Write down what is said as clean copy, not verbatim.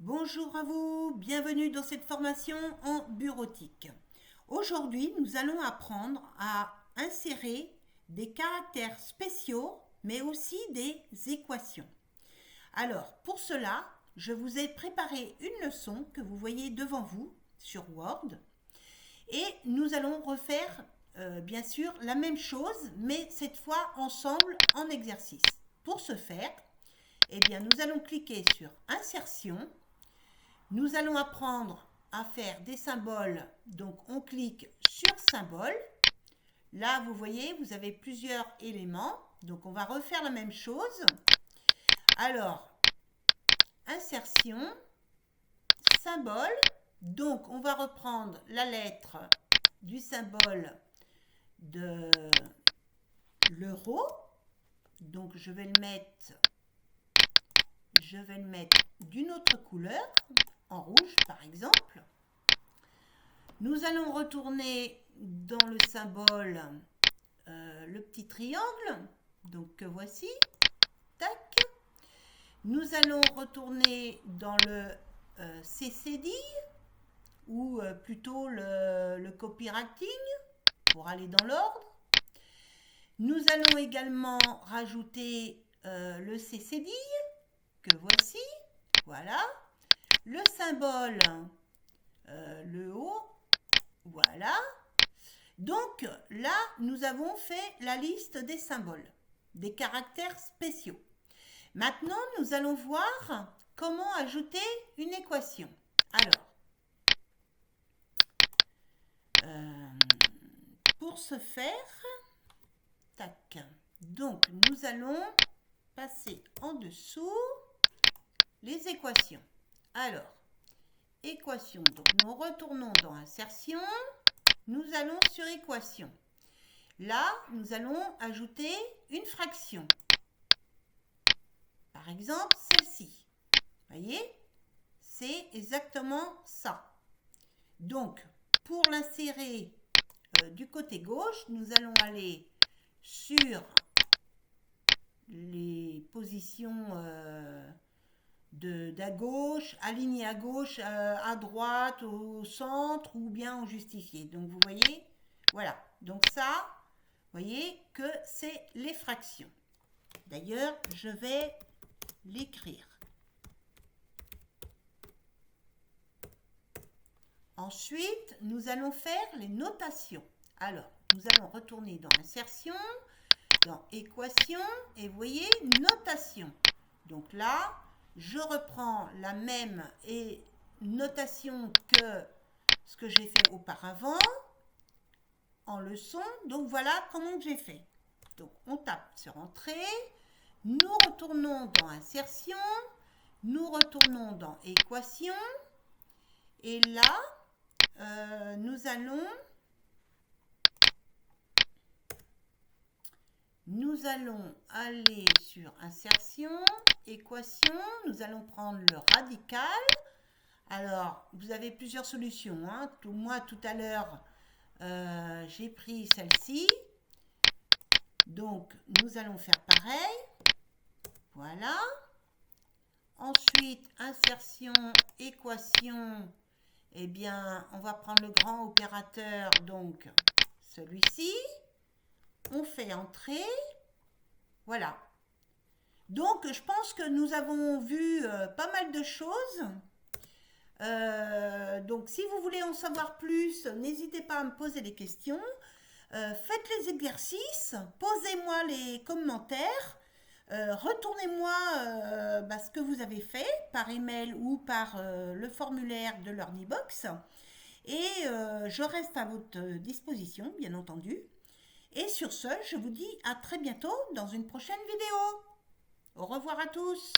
Bonjour à vous, bienvenue dans cette formation en bureautique. Aujourd'hui, nous allons apprendre à insérer des caractères spéciaux, mais aussi des équations. Alors, pour cela, je vous ai préparé une leçon que vous voyez devant vous sur Word. Et nous allons refaire, bien sûr, la même chose, mais cette fois ensemble en exercice. Pour ce faire, eh bien, nous allons cliquer sur Insertion. Nous allons apprendre à faire des symboles. Donc, on clique sur Symbole. Là, vous voyez, vous avez plusieurs éléments. Donc, on va refaire la même chose. Alors, Insertion, Symbole. Donc, on va reprendre la lettre du symbole de l'euro. Donc, je vais le mettre d'une autre couleur, en rouge par exemple. Nous allons retourner dans le symbole le petit triangle, donc que voici, tac. Nous allons retourner dans le CCD, ou plutôt le copywriting, pour aller dans l'ordre. Nous allons également rajouter le CCD, que voici, voilà. Le symbole, le haut, voilà. Donc là, nous avons fait la liste des symboles, des caractères spéciaux. Maintenant, nous allons voir comment ajouter une équation. Alors, pour ce faire, tac. Donc, nous allons passer en dessous les équations. Alors, équation. Donc, nous retournons dans Insertion. Nous allons sur Équation. Là, nous allons ajouter une fraction. Par exemple, celle-ci. Voyez, c'est exactement ça. Donc, pour l'insérer du côté gauche, nous allons aller sur les positions d'à gauche, aligné à gauche, à droite, au centre ou bien en justifié. Donc vous voyez, voilà. Donc ça, vous voyez que c'est les fractions. D'ailleurs, je vais l'écrire. Ensuite, nous allons faire les notations. Alors, nous allons retourner dans Insertion, dans Équation, et vous voyez, Notation. Donc là, je reprends la même notation que ce que j'ai fait auparavant en leçon. Donc voilà comment j'ai fait. Donc on tape sur Entrée, nous retournons dans Insertion, nous retournons dans Équation, et là, nous allons aller sur Insertion, Équation, nous allons prendre le radical. Alors, vous avez plusieurs solutions. Hein. Moi, tout à l'heure, j'ai pris celle-ci. Donc, nous allons faire pareil. Voilà. Ensuite, Insertion, Équation. Eh bien, on va prendre le grand opérateur, donc celui-ci. On fait Entrée. Voilà. Donc, je pense que nous avons vu pas mal de choses. Donc, si vous voulez en savoir plus, n'hésitez pas à me poser des questions. Faites les exercices, posez-moi les commentaires, retournez-moi ce que vous avez fait par email ou par le formulaire de LearnyBox. Et je reste à votre disposition, bien entendu. Et sur ce, je vous dis à très bientôt dans une prochaine vidéo. Au revoir à tous.